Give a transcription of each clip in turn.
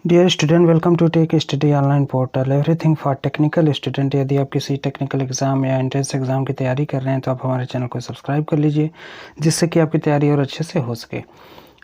Dear student, welcome to tech study online portal everything for technical student. यदि आप किसी technical exam या entrance exam की तैयारी कर रहे हैं तो आप हमारे चैनल को सब्सक्राइब कर लीजिए, जिससे कि आपकी तैयारी और अच्छे से हो सके।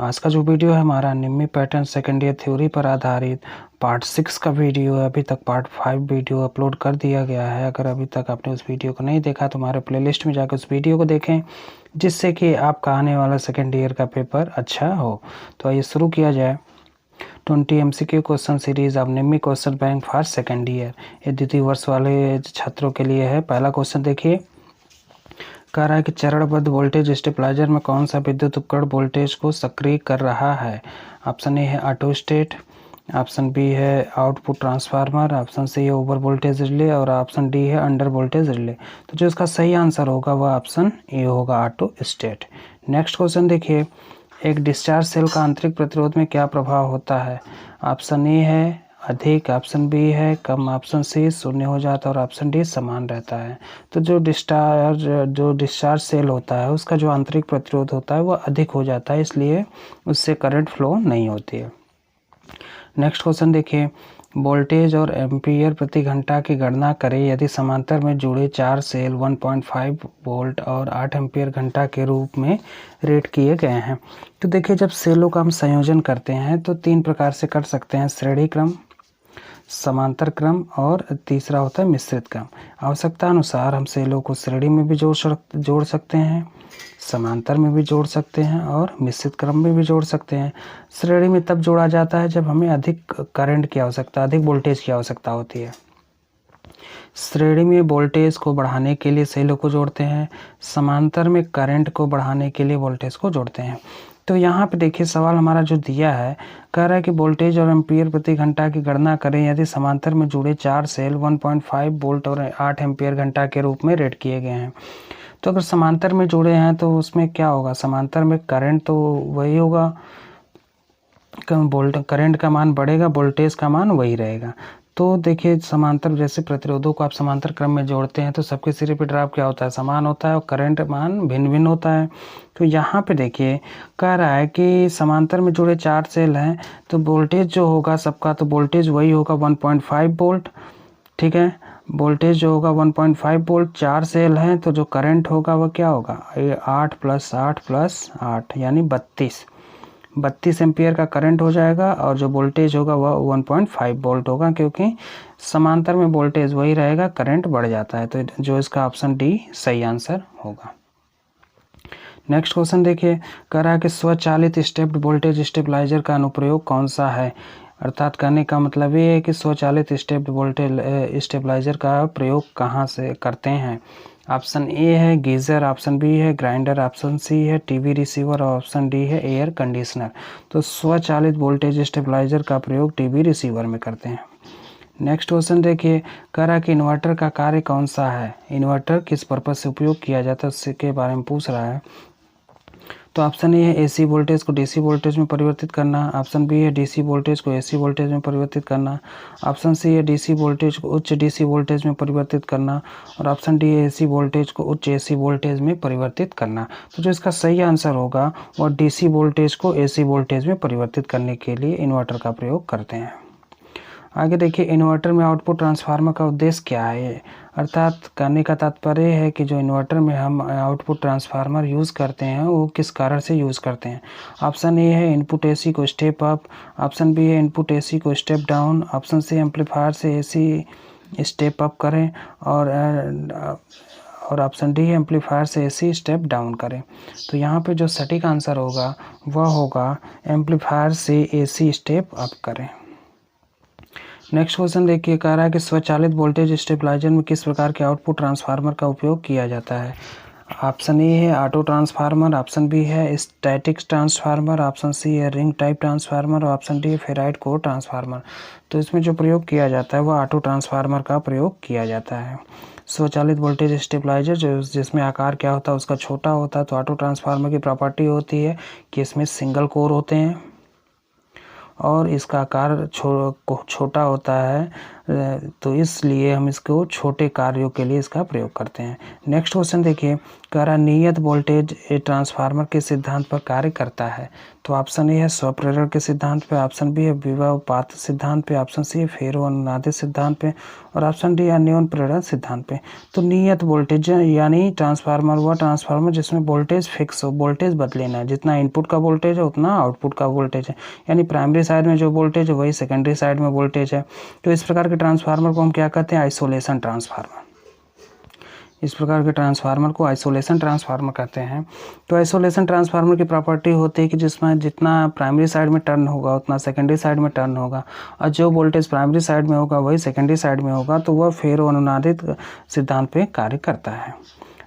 आज का जो वीडियो है हमारा निम्मी पैटर्न सेकेंड ईयर थ्योरी पर आधारित पार्ट 6 का वीडियो है। अभी तक पार्ट 5 वीडियो अपलोड कर दिया गया है। अगर अभी तक आपने उस वीडियो को नहीं देखा तो हमारे प्लेलिस्ट में जाकर उस वीडियो को देखें, जिससे कि आपका आने वाला सेकेंड ईयर का पेपर अच्छा हो। तो आइए शुरू किया जाए। 20 MCQ question series of Nimmi question bank for second year, ये द्वितीय वर्ष वाले छात्रों के लिए है। पहला क्वेश्चन देखिए, कह रहा है कि चरणबद्ध वोल्टेज स्टेबलाइजर में कौन सा विद्युत उपकरण वोल्टेज को सक्रिय कर रहा है। ऑप्शन ए है ऑटोस्टेट, ऑप्शन बी है आउटपुट ट्रांसफार्मर, ऑप्शन सी है ओवर वोल्टेज रिले और ऑप्शन डी है अंडर वोल्टेज रिले। तो जो इसका सही आंसर होगा वह ऑप्शन ए होगा, ऑटोस्टेट। नेक्स्ट क्वेश्चन देखिए, एक डिस्चार्ज सेल का आंतरिक प्रतिरोध में क्या प्रभाव होता है। ऑप्शन ए है अधिक, ऑप्शन बी है कम, ऑप्शन सी शून्य हो जाता है और ऑप्शन डी समान रहता है। तो जो डिस्चार्ज सेल होता है उसका जो आंतरिक प्रतिरोध होता है वह अधिक हो जाता है, इसलिए उससे करंट फ्लो नहीं होती है। नेक्स्ट क्वेश्चन देखिए, वोल्टेज और एम्पीयर प्रति घंटा की गणना करें यदि समांतर में जुड़े 4 सेल 1.5 वोल्ट और 8 एम्पीयर घंटा के रूप में रेट किए गए हैं। तो देखिए, जब सेलों का हम संयोजन करते हैं तो 3 प्रकार से कर सकते हैं, श्रेणी क्रम, समांतर क्रम और तीसरा होता है मिश्रित क्रम। आवश्यकता अनुसार हम सेलों को श्रेणी में भी जोड़ सकते हैं, समांतर में भी जोड़ सकते हैं और मिश्रित क्रम में भी जोड़ सकते हैं। श्रेणी में तब जोड़ा जाता है जब हमें अधिक करंट की आवश्यकता, अधिक वोल्टेज की आवश्यकता होती है। श्रेणी में वोल्टेज को बढ़ाने के लिए सेलों को जोड़ते हैं, समांतर में करंट को बढ़ाने के लिए वोल्टेज को जोड़ते हैं। तो यहाँ पे देखिए, सवाल हमारा जो दिया है, कह रहा है कि वोल्टेज और एम्पीयर प्रति घंटा की गणना करें यदि समांतर में जुड़े 4 सेल 1.5 वोल्ट और 8 एम्पीयर घंटा के रूप में रेट किए गए हैं। तो अगर समांतर में जुड़े हैं तो उसमें क्या होगा, समांतर में करंट तो वही होगा, करंट का मान बढ़ेगा, वोल्टेज का मान वही रहेगा। तो देखिए, समांतर जैसे प्रतिरोधों को आप समांतर क्रम में जोड़ते हैं तो सबके सिरे पे ड्रॉप क्या होता है, समान होता है और करंट मान भिन्न भिन्न होता है। तो यहाँ पे देखिए, कह रहा है कि समांतर में जुड़े 4 सेल हैं तो वोल्टेज जो होगा सबका, तो वोल्टेज वही होगा 1.5 वोल्ट। ठीक है, वोल्टेज जो होगा 1.5 वोल्ट, 4 सेल हैं तो जो करंट होगा वह क्या होगा, 8 + 8 + 8 यानी 32 एम्पियर का करंट हो जाएगा और जो वोल्टेज होगा वह 1.5 वोल्ट होगा, क्योंकि समांतर में वोल्टेज वही रहेगा, करंट बढ़ जाता है। तो जो इसका ऑप्शन डी सही आंसर होगा। नेक्स्ट क्वेश्चन देखिए, कह रहा है कि स्वचालित स्टेप्ड वोल्टेज स्टेबलाइजर का अनुप्रयोग कौन सा है। अर्थात कहने का मतलब ये है कि स्वचालित स्टेप्ड वोल्टेज स्टेबलाइजर का प्रयोग कहाँ से करते हैं। ऑप्शन ए है गीज़र, ऑप्शन बी है ग्राइंडर, ऑप्शन सी है टीवी रिसीवर और ऑप्शन डी है एयर कंडीशनर। तो स्वचालित वोल्टेज स्टेबलाइजर का प्रयोग टीवी रिसीवर में करते हैं। नेक्स्ट क्वेश्चन देखिए, कह रहा है कि इन्वर्टर का कार्य कौन सा है, इन्वर्टर किस पर्पज से उपयोग किया जाता है उसके बारे में पूछ रहा है। तो ऑप्शन ए है एसी वोल्टेज को डीसी वोल्टेज में परिवर्तित करना, ऑप्शन बी है डीसी वोल्टेज को एसी वोल्टेज में परिवर्तित करना, ऑप्शन सी है डीसी वोल्टेज को उच्च डीसी वोल्टेज में परिवर्तित करना और ऑप्शन डी है एसी वोल्टेज को उच्च एसी वोल्टेज में परिवर्तित करना। तो जो इसका सही आंसर होगा वह डीसी वोल्टेज को एसी वोल्टेज में परिवर्तित करने के लिए इन्वर्टर का प्रयोग करते हैं। आगे देखिए, इन्वर्टर में आउटपुट ट्रांसफार्मर का उद्देश्य क्या है। अर्थात कहने का तात्पर्य है कि जो इन्वर्टर में हम आउटपुट ट्रांसफार्मर यूज़ करते हैं वो किस कारण से यूज़ करते हैं। ऑप्शन ए है इनपुट एसी को स्टेप अप, ऑप्शन बी है इनपुट एसी को step down, option C amplifier से एसी स्टेप अप करें और ऑप्शन डी है एम्पलीफायर से एसी स्टेप डाउन करें। तो यहाँ पे जो सटीक आंसर होगा वह होगा एम्पलीफायर से एसी स्टेप अप करें। नेक्स्ट क्वेश्चन देखिए, कह रहा है कि स्वचालित वोल्टेज स्टेबलाइजर में किस प्रकार के आउटपुट ट्रांसफार्मर का उपयोग किया जाता है। ऑप्शन ए है ऑटो ट्रांसफार्मर, ऑप्शन बी है स्टैटिक ट्रांसफार्मर, ऑप्शन सी है रिंग टाइप ट्रांसफार्मर और ऑप्शन डी है फेराइट कोर ट्रांसफार्मर। तो इसमें जो प्रयोग किया जाता है वह ऑटो ट्रांसफार्मर का प्रयोग किया जाता है। स्वचालित वोल्टेज स्टेबलाइजर जिसमें आकार क्या होता है उसका छोटा होता है, तो ऑटो ट्रांसफार्मर की प्रॉपर्टी होती है कि इसमें सिंगल कोर होते हैं और इसका आकार छोटा होता है, तो इसलिए हम इसको छोटे कार्यों के लिए इसका प्रयोग करते हैं। नेक्स्ट क्वेश्चन देखिए, कह रहा नियत वोल्टेज ट्रांसफार्मर के सिद्धांत पर कार्य करता है। तो ऑप्शन ए है स्वप्रेरण के सिद्धांत पे, ऑप्शन बी है विभवानुपात सिद्धांत पे, ऑप्शन सी है फेरो अनुनादित सिद्धांत पे, और ऑप्शन डी अन्योन प्रेरण सिद्धांत पे। तो नियत वोल्टेज यानी ट्रांसफार्मर हुआ ट्रांसफार्मर जिसमें वोल्टेज फिक्स हो, वोल्टेज बदले ना, जितना इनपुट का वोल्टेज है उतना आउटपुट का वोल्टेज है, यानी प्राइमरी साइड में जो वोल्टेज है वही सेकेंडरी साइड में वोल्टेज है। तो इस प्रकार के ट्रांसफार्मर को हम क्या कहते हैं? Isolation transformer. इस प्रकार के ट्रांसफार्मर को आइसोलेशन ट्रांसफार्मर कहते हैं। तो आइसोलेशन ट्रांसफार्मर की प्रॉपर्टी होती है कि जिसमें जितना प्राइमरी साइड में टर्न होगा उतना सेकेंडरी साइड में टर्न होगा, और जो वोल्टेज प्राइमरी साइड में होगा वही सेकेंडरी साइड में होगा, तो वह फेरो अनुनादित सिद्धांत पे कार्य करता है।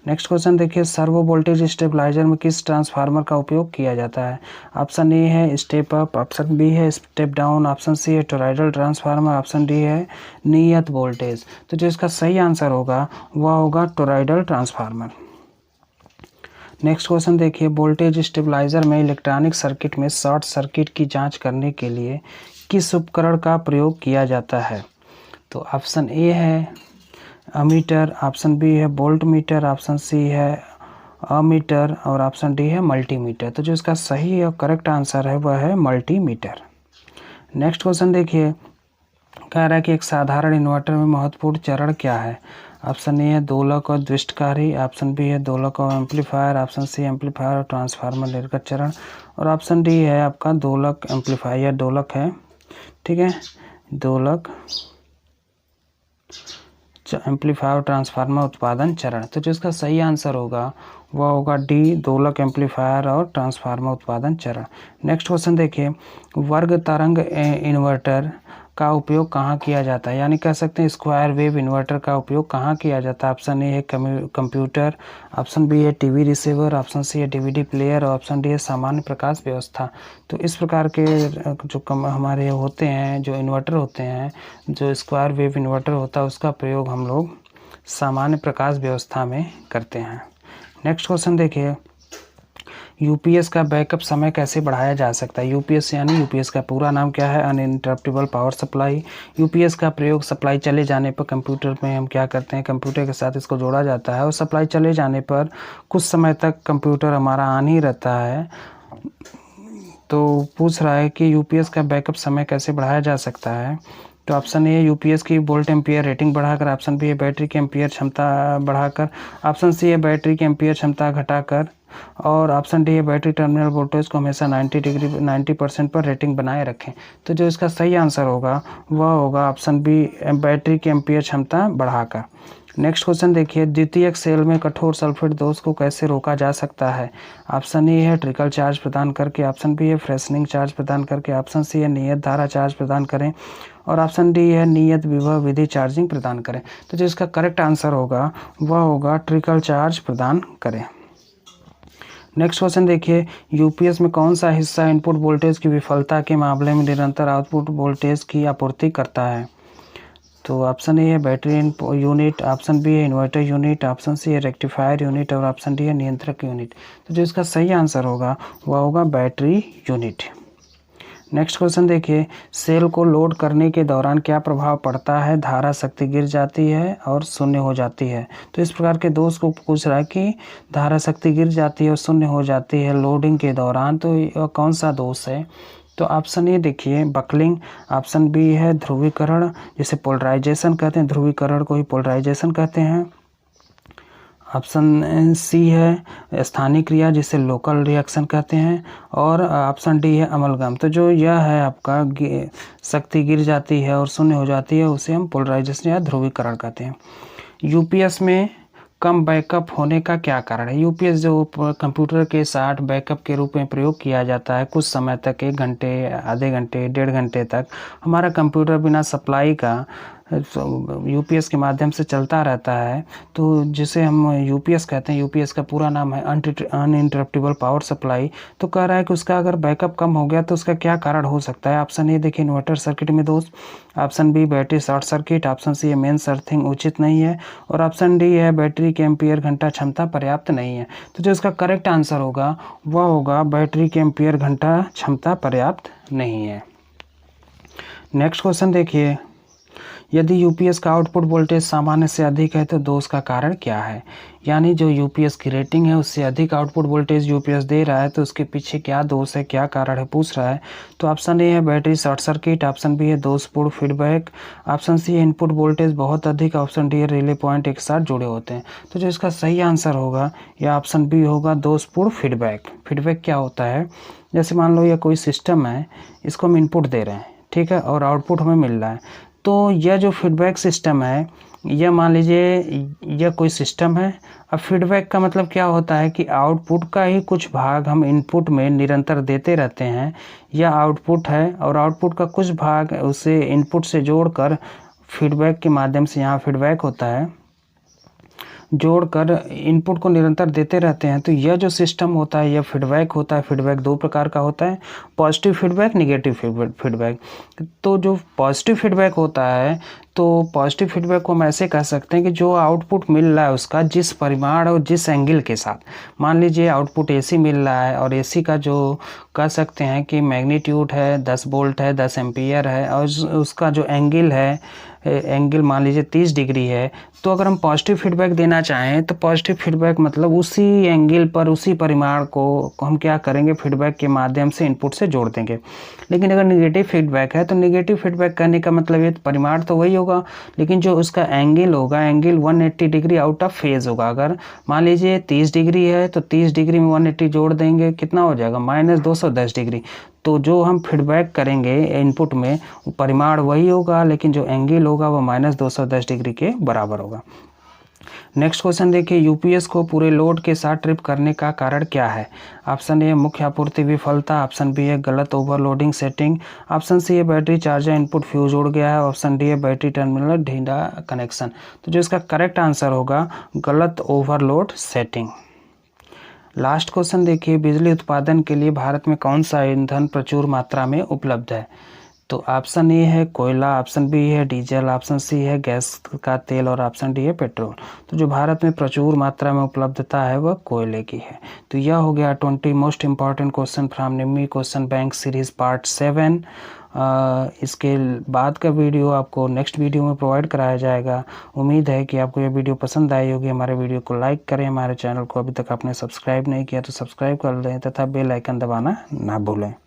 नेक्स्ट क्वेश्चन देखिए, सर्वो वोल्टेज स्टेबलाइजर में किस ट्रांसफार्मर का उपयोग किया जाता है? ऑप्शन ए है स्टेप अप, ऑप्शन बी है स्टेप डाउन, ऑप्शन सी है टोरॉइडल ट्रांसफार्मर, ऑप्शन डी है नियत वोल्टेज। तो जो इसका सही आंसर होगा वह होगा टोरॉइडल ट्रांसफार्मर। नेक्स्ट क्वेश्चन देखिए, वोल्टेज स्टेबलाइजर में इलेक्ट्रॉनिक सर्किट में शॉर्ट सर्किट की जांच करने के लिए किस उपकरण का प्रयोग किया जाता है? तो ऑप्शन ए है अमीटर, ऑप्शन बी है वोल्ट मीटर, ऑप्शन सी है अमीटर, और ऑप्शन डी है मल्टीमीटर। तो जो इसका सही और करेक्ट आंसर है वह है मल्टीमीटर। नेक्स्ट क्वेश्चन देखिए, कह रहा है कि एक साधारण इन्वर्टर में महत्वपूर्ण चरण क्या है? ऑप्शन ए है दोलक और द्विष्टकारी, ऑप्शन बी है दोलक और एम्पलीफायर, ऑप्शन सी एम्पलीफायर और ट्रांसफार्मर निर्गत चरण, और ऑप्शन डी है आपका दोलक एम्पलीफायर, दोलक है, ठीक है, दोलक एम्पलीफायर ट्रांसफार्मर उत्पादन चरण। तो जो इसका सही आंसर होगा वह होगा डी, दोलक एम्पलीफायर और ट्रांसफार्मर उत्पादन चरण। नेक्स्ट क्वेश्चन देखिए, वर्ग तरंग इन्वर्टर का उपयोग कहाँ किया जाता है? यानी कह सकते हैं स्क्वायर वेव इन्वर्टर का उपयोग कहाँ किया जाता है? ऑप्शन ए है कंप्यूटर, ऑप्शन बी है टीवी रिसीवर, ऑप्शन सी है डीवीडी प्लेयर, और ऑप्शन डी है सामान्य प्रकाश व्यवस्था। तो इस प्रकार के जो हमारे होते हैं, जो इन्वर्टर होते हैं, जो स्क्वायर वेव इन्वर्टर होता है उसका प्रयोग हम लोग सामान्य प्रकाश व्यवस्था में करते हैं। नेक्स्ट क्वेश्चन देखिए, यूपीएस का बैकअप समय कैसे बढ़ाया जा सकता है? यूपीएस यानी यूपीएस का पूरा नाम क्या है? Uninterruptible power supply. यूपीएस का प्रयोग सप्लाई चले जाने पर कंप्यूटर में हम क्या करते हैं, कंप्यूटर के साथ इसको जोड़ा जाता है और सप्लाई चले जाने पर कुछ समय तक कंप्यूटर हमारा ऑन ही रहता है। तो पूछ रहा है कि यूपीएस का बैकअप समय कैसे बढ़ाया जा सकता है? तो ऑप्शन ए यूपीएस की वोल्ट एम्पियर रेटिंग बढ़ाकर, ऑप्शन बी है बैटरी की एम्पियर क्षमता बढ़ाकर, ऑप्शन सी है बैटरी की एम्पियर क्षमता घटाकर, और ऑप्शन डी है बैटरी टर्मिनल वोल्टेज को हमेशा 90% पर रेटिंग बनाए रखें। तो जो इसका सही आंसर होगा वह होगा ऑप्शन बी, बैटरी की एम्पियर क्षमता बढ़ाकर। नेक्स्ट क्वेश्चन देखिए, द्वितीयक सेल में कठोर सल्फेट दोष को कैसे रोका जा सकता है? ऑप्शन ए है ट्रिकल चार्ज प्रदान करके, ऑप्शन बी है फ्रेशनिंग चार्ज प्रदान करके, ऑप्शन सी है नियत धारा चार्ज प्रदान करें, और ऑप्शन डी है नियत विभव विधि चार्जिंग प्रदान करें। तो जो इसका करेक्ट आंसर होगा वह होगा ट्रिकल चार्ज प्रदान करें। नेक्स्ट क्वेश्चन देखिए, यूपीएस में कौन सा हिस्सा इनपुट वोल्टेज की विफलता के मामले में निरंतर आउटपुट वोल्टेज की आपूर्ति करता है? तो ऑप्शन ए है बैटरी यूनिट, ऑप्शन बी है इन्वर्टर यूनिट, ऑप्शन सी है रेक्टिफायर यूनिट, और ऑप्शन डी है नियंत्रक यूनिट। तो जो इसका सही आंसर होगा वह होगा बैटरी यूनिट। नेक्स्ट क्वेश्चन देखिए, सेल को लोड करने के दौरान क्या प्रभाव पड़ता है? धारा शक्ति गिर जाती है और शून्य हो जाती है। तो इस प्रकार के दोष को पूछ रहा है कि धारा शक्ति गिर जाती है और शून्य हो जाती है लोडिंग के दौरान, तो यह कौन सा दोष है? तो ऑप्शन ए देखिए बकलिंग, ऑप्शन बी है ध्रुवीकरण, जिसे पोलराइजेशन कहते हैं, ध्रुवीकरण को ही पोलराइजेशन कहते हैं, ऑप्शन सी है स्थानीय क्रिया जिसे लोकल रिएक्शन कहते हैं, और ऑप्शन डी है अमलगम। तो जो यह है आपका शक्ति गिर जाती है और शून्य हो जाती है उसे हम पोलराइजेशन या ध्रुवीकरण कहते हैं। यूपीएस में कम बैकअप होने का क्या कारण है? यूपीएस जो कंप्यूटर के साथ बैकअप के रूप में प्रयोग किया जाता है, कुछ समय तक 1 घंटे, आधे घंटे, 1.5 घंटे तक हमारा कंप्यूटर बिना सप्लाई का यूपीएस के माध्यम से चलता रहता है, तो जिसे हम यूपीएस कहते हैं। यूपीएस का पूरा नाम है अनइंटरप्टेबल पावर सप्लाई। तो कह रहा है कि उसका अगर बैकअप कम हो गया तो उसका क्या कारण हो सकता है? ऑप्शन ए देखिए इन्वर्टर सर्किट में दोष, option B battery short circuit, option C है मेन्स अर्थिंग उचित नहीं है, और ऑप्शन डी है बैटरी के एम्पियर घंटा क्षमता पर्याप्त नहीं है। तो जो इसका करेक्ट आंसर होगा वह होगा बैटरी के एम्पियर घंटा क्षमता पर्याप्त नहीं है। नेक्स्ट क्वेश्चन देखिए, यदि यूपीएस का आउटपुट वोल्टेज सामान्य से अधिक है तो दोष का कारण क्या है। यानी जो यूपीएस की रेटिंग है उससे अधिक आउटपुट वोल्टेज यूपीएस दे रहा है तो उसके पीछे क्या दोष है, क्या कारण है, पूछ रहा है। तो ऑप्शन ए है battery short circuit, option B है दोषपूर्ण फीडबैक, ऑप्शन सी है इनपुट वोल्टेज बहुत अधिक, ऑप्शन डी है रिले पॉइंट एक साथ जुड़े होते हैं। तो जो इसका सही आंसर होगा या ऑप्शन बी होगा दोषपूर्ण फीडबैक। फीडबैक क्या होता है, जैसे मान लो यह कोई सिस्टम है, इसको हम इनपुट दे रहे हैं, ठीक है, और आउटपुट हमें मिल रहा है। तो यह जो फीडबैक सिस्टम है, यह मान लीजिए यह कोई सिस्टम है। अब फीडबैक का मतलब क्या होता है कि आउटपुट का ही कुछ भाग हम इनपुट में निरंतर देते रहते हैं। यह आउटपुट है और आउटपुट का कुछ भाग उसे इनपुट से जोड़कर फीडबैक के माध्यम से, यहाँ फीडबैक होता है, जोड़कर इनपुट को निरंतर देते रहते हैं। तो यह जो सिस्टम होता है यह फीडबैक होता है। फीडबैक दो प्रकार का होता है, पॉजिटिव फीडबैक, निगेटिव फीडबैक। तो जो पॉजिटिव फीडबैक होता है, तो पॉजिटिव फीडबैक को हम ऐसे कह सकते हैं कि जो आउटपुट मिल रहा है उसका जिस परिमाण और जिस एंगल के साथ, मान लीजिए आउटपुट एसी मिल रहा है और एसी का जो कह सकते हैं कि मैग्नीट्यूड है 10 वोल्ट है, 10 एम्पियर है, और उसका जो एंगल है, एंगल मान लीजिए 30 डिग्री है। तो अगर हम पॉजिटिव फीडबैक देना चाहें तो पॉजिटिव फीडबैक मतलब उसी एंगल पर उसी परिमाण को हम क्या करेंगे, फीडबैक के माध्यम से इनपुट से जोड़ देंगे। लेकिन अगर निगेटिव फीडबैक है तो निगेटिव फीडबैक करने का मतलब ये परिमाण तो वही होगा, लेकिन जो उसका एंगल होगा, angle 180 degree out of phase होगा। अगर मान लीजिए 30 डिग्री है तो 30 डिग्री में 180 जोड़ देंगे, कितना हो जाएगा, -210 डिग्री। तो जो हम फीडबैक करेंगे इनपुट में परिमाण वही होगा, लेकिन जो एंगल होगा वो -210 डिग्री के बराबर होगा। नेक्स्ट क्वेश्चन देखिए, यूपीएस को पूरे लोड के साथ ट्रिप करने का कारण क्या है। ऑप्शन ए मुख्य आपूर्ति विफलता, ऑप्शन बी है गलत ओवरलोडिंग सेटिंग, ऑप्शन सी है बैटरी चार्जर इनपुट फ्यूज उड़ गया है, ऑप्शन डी है बैटरी टर्मिनल ढीला कनेक्शन। तो जो इसका करेक्ट आंसर होगा गलत ओवरलोड सेटिंग। लास्ट क्वेश्चन देखिए, बिजली उत्पादन के लिए भारत में कौन सा ईंधन प्रचुर मात्रा में उपलब्ध है। तो ऑप्शन ए है कोयला, ऑप्शन बी है डीजल, ऑप्शन सी है गैस का तेल और ऑप्शन डी है पेट्रोल। तो जो भारत में प्रचुर मात्रा में उपलब्धता है वह कोयले की है। तो यह हो गया 20 most important question from Nimmi question bank series part 7। इसके बाद का वीडियो आपको नेक्स्ट वीडियो में प्रोवाइड कराया जाएगा। उम्मीद है कि आपको यह वीडियो पसंद आई होगी। हमारे वीडियो को लाइक करें, हमारे चैनल को अभी तक आपने सब्सक्राइब नहीं किया तो सब्सक्राइब कर लें तथा बेल आइकन दबाना ना भूलें।